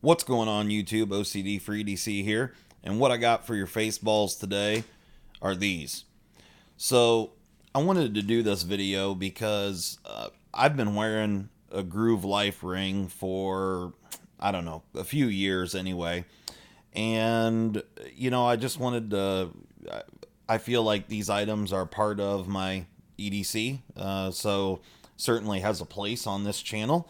What's going on YouTube? OCD for EDC here, and what I got for your face balls today are these. So I wanted to do this video because I've been wearing a Groove Life ring for, I don't know, a few years anyway, and I just wanted to, I feel like these items are part of my EDC, so certainly has a place on this channel.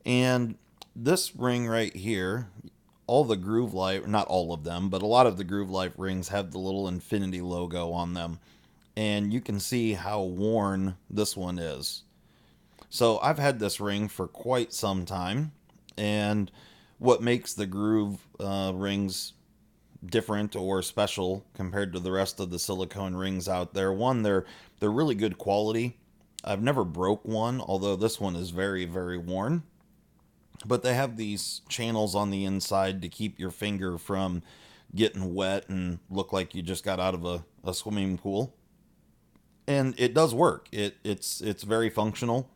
And this ring right here, all the Groove Life, not all of them, but a lot of the Groove Life rings have the little infinity logo on them. And you can see how worn this one is. So I've had this ring for quite some time. And what makes the Groove rings different or special compared to the rest of the silicone rings out there, one, they're really good quality. I've never broke one, although this one is very, very worn. But they have these channels on the inside to keep your finger from getting wet and look like you just got out of a swimming pool. And it does work. It's very functional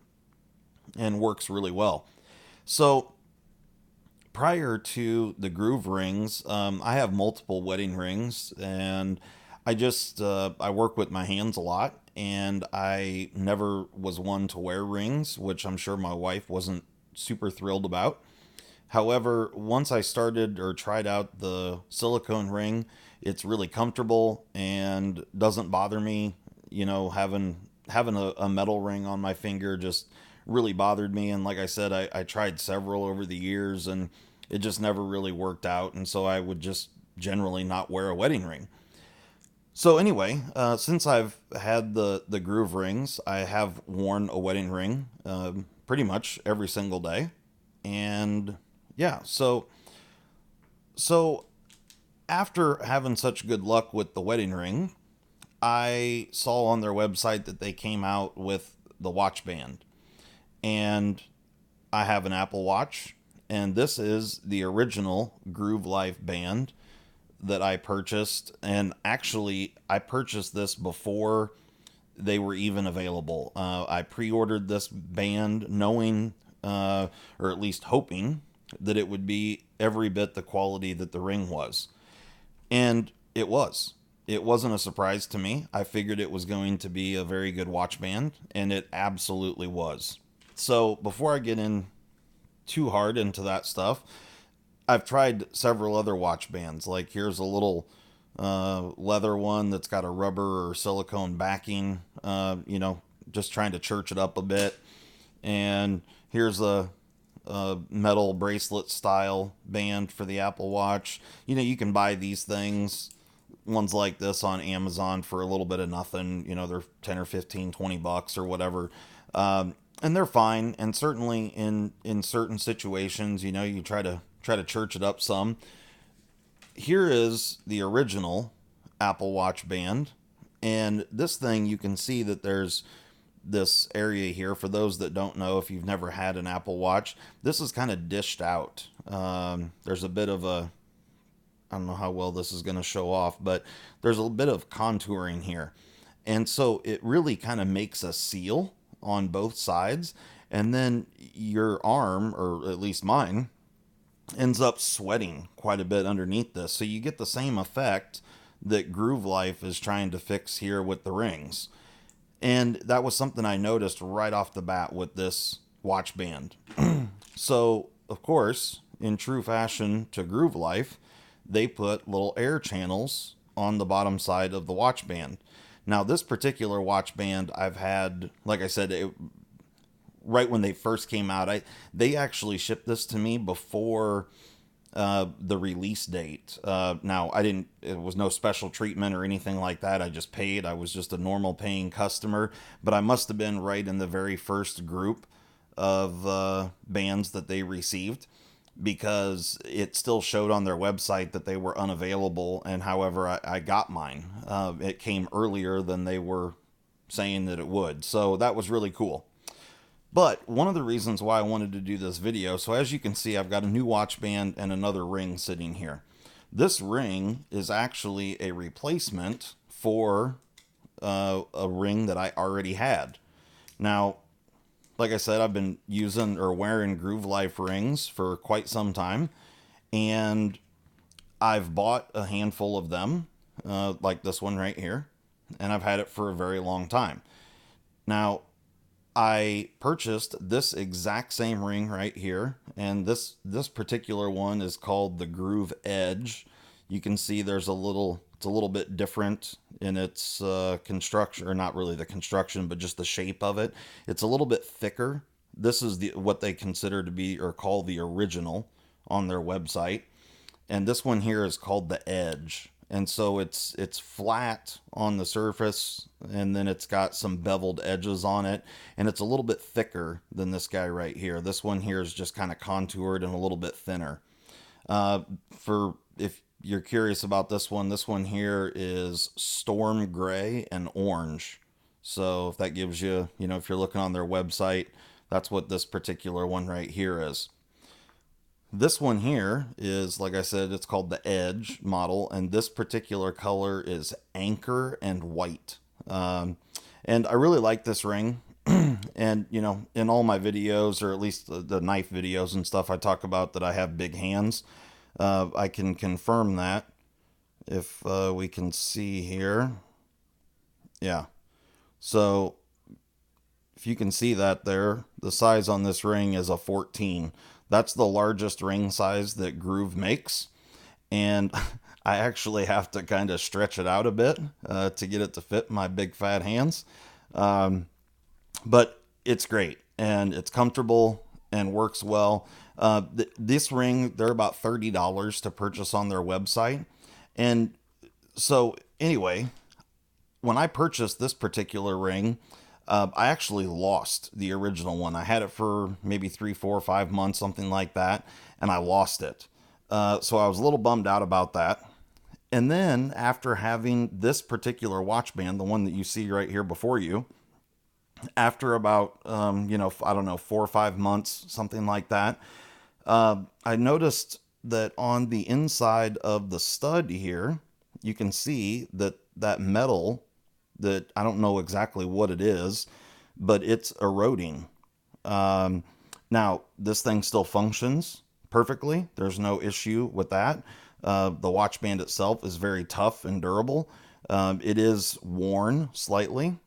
and works really well. So prior to the Groove rings, I have multiple wedding rings, and I work with my hands a lot, and I never was one to wear rings, which I'm sure my wife wasn't super thrilled about. However, once I started or tried out the silicone ring, it's really comfortable and doesn't bother me. Having a metal ring on my finger just really bothered me. And like I said, I tried several over the years and it just never really worked out. And so I would just generally not wear a wedding ring. So anyway, since I've had the Groove rings, I have worn a wedding ring pretty much every single day, and yeah, so after having such good luck with the wedding ring, I saw on their website that they came out with the watch band, and I have an Apple Watch, and this is the original Groove Life band that I purchased. And actually, I purchased this before they were even available. I pre-ordered this band knowing, or at least hoping, that it would be every bit the quality that the ring was. And it was. It wasn't a surprise to me. I figured it was going to be a very good watch band, and it absolutely was. So before I get in too hard into that stuff, I've tried several other watch bands. Like here's a little leather one that's got a rubber or silicone backing, just trying to church it up a bit. And here's a metal bracelet style band for the Apple Watch. You can buy these things, ones like this, on Amazon for a little bit of nothing. They're 10 or 15, 20 bucks or whatever. And they're fine. And certainly in certain situations, you try to church it up some. Here is the original Apple Watch band, and this thing, you can see that there's this area here. For those that don't know, if you've never had an Apple Watch, this is kind of dished out. There's a bit of I don't know how well this is going to show off, but there's a bit of contouring here. And so it really kind of makes a seal on both sides. And then your arm, or at least mine, ends up sweating quite a bit underneath this. So you get the same effect that Groove Life is trying to fix here with the rings. And that was something I noticed right off the bat with this watch band. So, of course, in true fashion to Groove Life, they put little air channels on the bottom side of the watch band. Now, this particular watch band I've had, like I said, right when they first came out, they actually shipped this to me before the release date. Now, it was no special treatment or anything like that. I just paid. I was just a normal paying customer, but I must have been right in the very first group of bands that they received, because it still showed on their website that they were unavailable. And however, I got mine. It came earlier than they were saying that it would. So that was really cool. But one of the reasons why I wanted to do this video, so as you can see, I've got a new watch band and another ring sitting here. This ring is actually a replacement for a ring that I already had. Now, like I said, I've been using or wearing Groove Life rings for quite some time, And I've bought a handful of them, like this one right here, and I've had it for a very long time. Now, I purchased this exact same ring right here, and this particular one is called the Groove Edge. You can see it's a little bit different in its construction, or not really the construction, but just the shape of it. It's a little bit thicker. This is what they consider to be or call the original on their website, and this one here is called the Edge. And so it's flat on the surface, and then it's got some beveled edges on it, and it's a little bit thicker than this guy right here. This one here is just kind of contoured and a little bit thinner. For if you're curious about this one here is storm gray and orange. So if that gives you, if you're looking on their website, that's what this particular one right here is. This one here is, like I said, it's called the Edge model, and this particular color is Anchor and White. And I really like this ring. And, in all my videos, or at least the knife videos and stuff, I talk about that I have big hands. I can confirm that if we can see here. Yeah. So if you can see that there, the size on this ring is a 14. That's the largest ring size that Groove makes. And I actually have to kind of stretch it out a bit to get it to fit my big fat hands. But it's great and it's comfortable and works well. This ring, they're about $30 to purchase on their website. And so, anyway, when I purchased this particular ring, I actually lost the original one. I had it for maybe 3, 4, 5 months, something like that, and I lost it. So I was a little bummed out about that. And then after having this particular watch band, the one that you see right here before you, after about, I don't know, 4 or 5 months, something like that, I noticed that on the inside of the stud here, you can see that metal that I don't know exactly what it is, but it's eroding. Now, this thing still functions perfectly. There's no issue with that. The watch band itself is very tough and durable. It is worn slightly,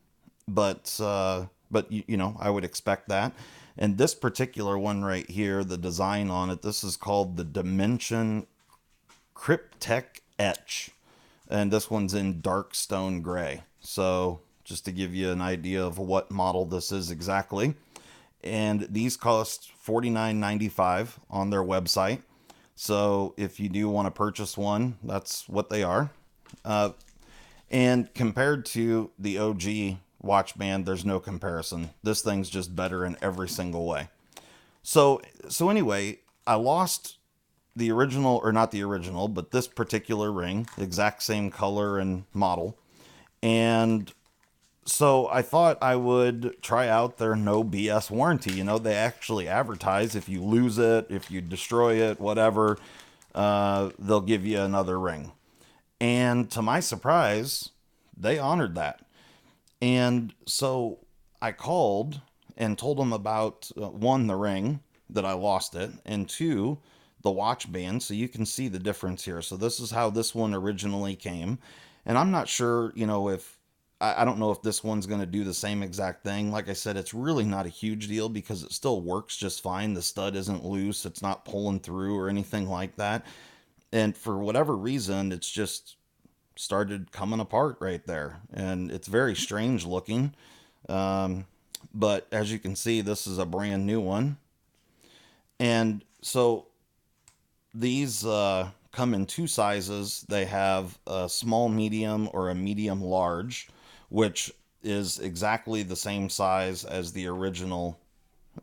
but I would expect that. And this particular one right here, the design on it, this is called the Dimension Cryptek Etch, and this one's in dark stone gray. So just to give you an idea of what model this is exactly. And these cost $49.95 on their website. So if you do want to purchase one, that's what they are. And compared to the OG watch band, there's no comparison. This thing's just better in every single way. So anyway, I lost the original, or not the original, but this particular ring, exact same color and model. And so I thought I would try out their no BS warranty. They actually advertise if you lose it, if you destroy it, whatever, they'll give you another ring. And to my surprise, they honored that. And so I called and told them about, one, the ring, that I lost it, and two, the watch band. So you can see the difference here. So this is how this one originally came. And I'm not sure, if I don't know if this one's going to do the same exact thing. Like I said, it's really not a huge deal because it still works just fine. The stud isn't loose. It's not pulling through or anything like that. And for whatever reason, it's just started coming apart right there. And it's very strange looking. But as you can see, this is a brand new one. And so these come in two sizes. They have a small medium or a medium large, which is exactly the same size as the original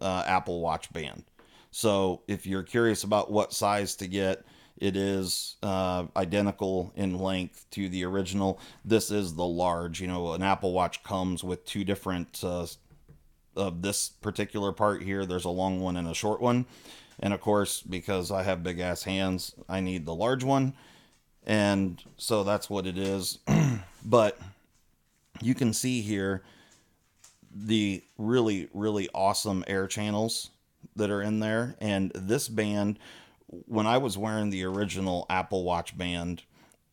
Apple Watch band. So if you're curious about what size to get, it is identical in length to the original. This is the large. An Apple Watch comes with two different of this particular part here. There's a long one and a short one. And of course, because I have big ass hands, I need the large one. And so that's what it is. But you can see here the really, really awesome air channels that are in there. And this band when I was wearing the original Apple Watch band,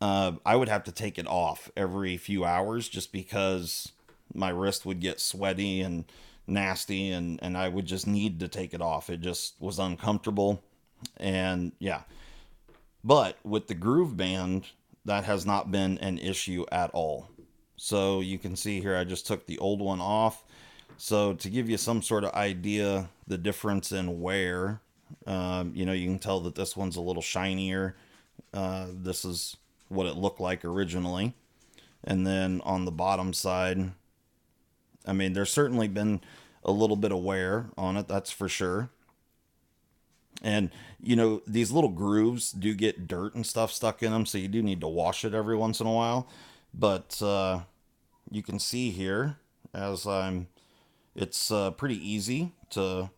I would have to take it off every few hours just because my wrist would get sweaty and nasty, and I would just need to take it off. It just was uncomfortable. And yeah, but with the Groove Band, that has not been an issue at all. So you can see here, I just took the old one off. So to give you some sort of idea, the difference in wear, you know, you can tell that this one's a little shinier. This is what it looked like originally. And then on the bottom side, I mean, there's certainly been a little bit of wear on it, that's for sure. And, you know, these little grooves do get dirt and stuff stuck in them, so you do need to wash it every once in a while. But you can see here, as it's pretty easy to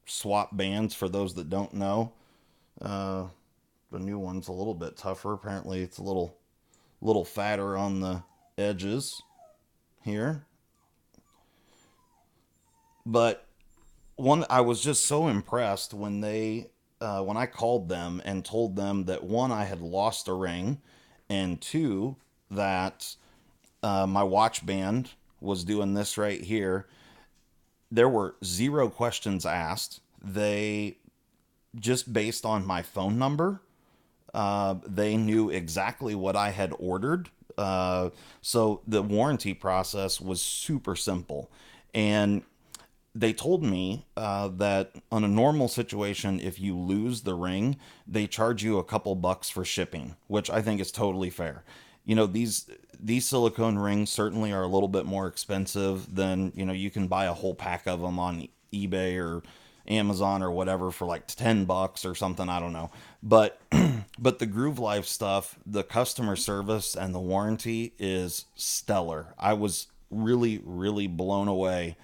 swap bands for those that don't know. Uh, the new one's a little bit tougher. Apparently, it's a little fatter on the edges here. But one, I was just so impressed when when I called them and told them that one, I had lost a ring, and two, that my watch band was doing this right here. There were zero questions asked. They just based on my phone number, they knew exactly what I had ordered. So the warranty process was super simple. And they told me that on a normal situation, if you lose the ring, they charge you a couple bucks for shipping, which I think is totally fair. You know, these silicone rings certainly are a little bit more expensive than, you know, you can buy a whole pack of them on eBay or Amazon or whatever for like 10 bucks or something, I don't know. But but the Groove Life stuff, the customer service and the warranty is stellar. I was really blown away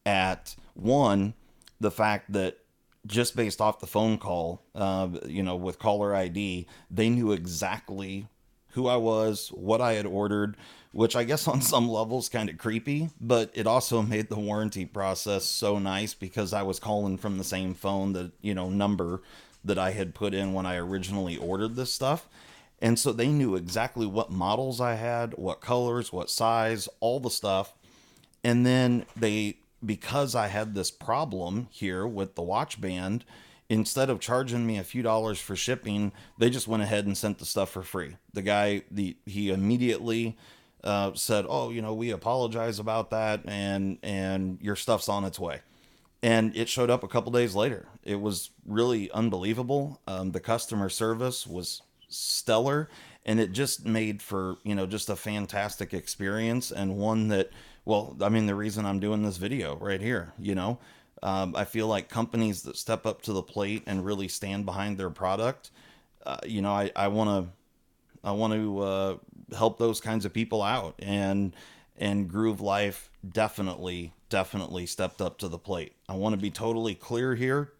at one, the fact that just based off the phone call, you know, with caller ID, they knew exactly who I was, what I had ordered, which I guess on some levels kind of creepy, but it also made the warranty process so nice because I was calling from the same phone, that, you know, number that I had put in when I originally ordered this stuff. And so they knew exactly what models I had, what colors, what size, all the stuff. And then they, because I had this problem here with the watch band, instead of charging me a few dollars for shipping, they just went ahead and sent the stuff for free. The guy, he immediately said, "Oh, you know, we apologize about that, and your stuff's on its way." And it showed up a couple days later. It was really unbelievable. The customer service was stellar, and it just made for, you know, just a fantastic experience, and one that, well, I mean, the reason I'm doing this video right here, you know, I feel like companies that step up to the plate and really stand behind their product, you know, I want to help those kinds of people out, and Groove Life definitely stepped up to the plate. I want to be totally clear here.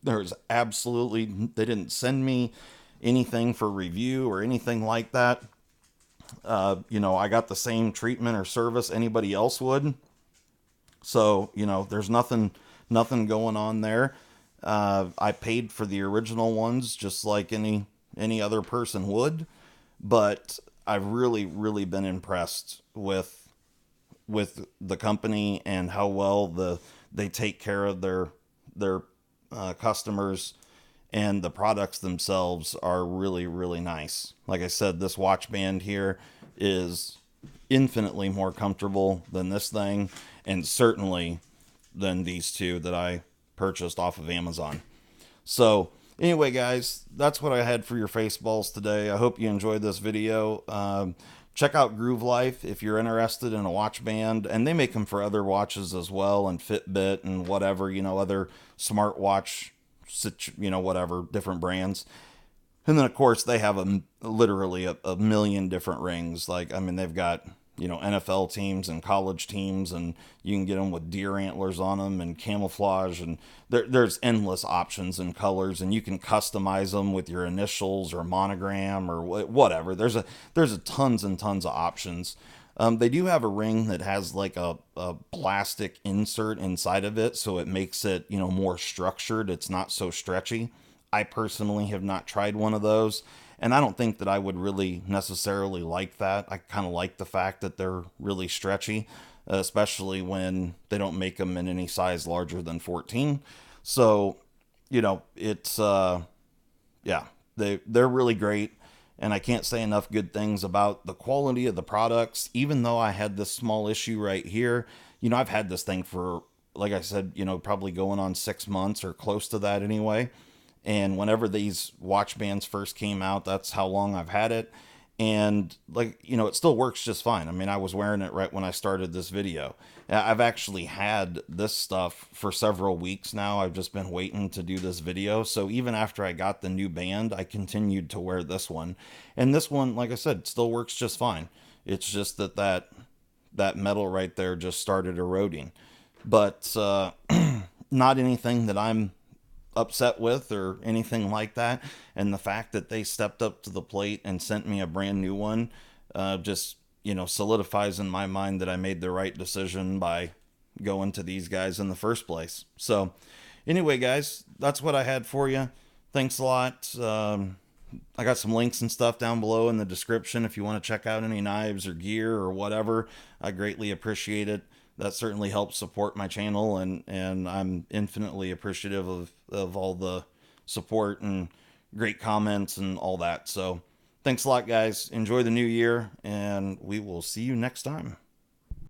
There's absolutely, they didn't send me anything for review or anything like that. You know, I got the same treatment or service anybody else would. So, you know, there's nothing going on there. I paid for the original ones just like any other person would, but I've really been impressed with the company and how well they take care of their customers, and the products themselves are really nice. Like I said, this watch band here is infinitely more comfortable than this thing, and certainly than these two that I purchased off of Amazon. So anyway, guys, that's what I had for your face balls today. I hope you enjoyed this video. Check out Groove Life if you're interested in a watch band, and they make them for other watches as well, and Fitbit and whatever, you know, other smartwatch, you know, whatever, different brands. And then, of course, they have literally a million different rings. Like, I mean, they've got, you know, NFL teams and college teams, and you can get them with deer antlers on them and camouflage, and there's endless options and colors, and you can customize them with your initials or monogram or whatever. There's tons and tons of options. They do have a ring that has like a plastic insert inside of it, so it makes it, you know, more structured. It's not so stretchy. I personally have not tried one of those, and I don't think that I would really necessarily like that. I kind of like the fact that they're really stretchy, especially when they don't make them in any size larger than 14. So, it's yeah, they're really great, and I can't say enough good things about the quality of the products. Even though I had this small issue right here, I've had this thing for, like I said, probably going on 6 months or close to that anyway. And whenever these watch bands first came out, that's how long I've had it. And like, it still works just fine. I mean, I was wearing it right when I started this video. I've actually had this stuff for several weeks now. I've just been waiting to do this video. So even after I got the new band, I continued to wear this one. And this one, like I said, still works just fine. It's just that metal right there just started eroding. But not anything that I'm upset with or anything like that. And the fact that they stepped up to the plate and sent me a brand new one just, solidifies in my mind that I made the right decision by going to these guys in the first place. So, anyway, guys, that's what I had for you. Thanks a lot. I got some links and stuff down below in the description if you want to check out any knives or gear or whatever. I greatly appreciate it. That certainly helps support my channel, and I'm infinitely appreciative of all the support and great comments and all that. So thanks a lot, guys. Enjoy the new year, and we will see you next time.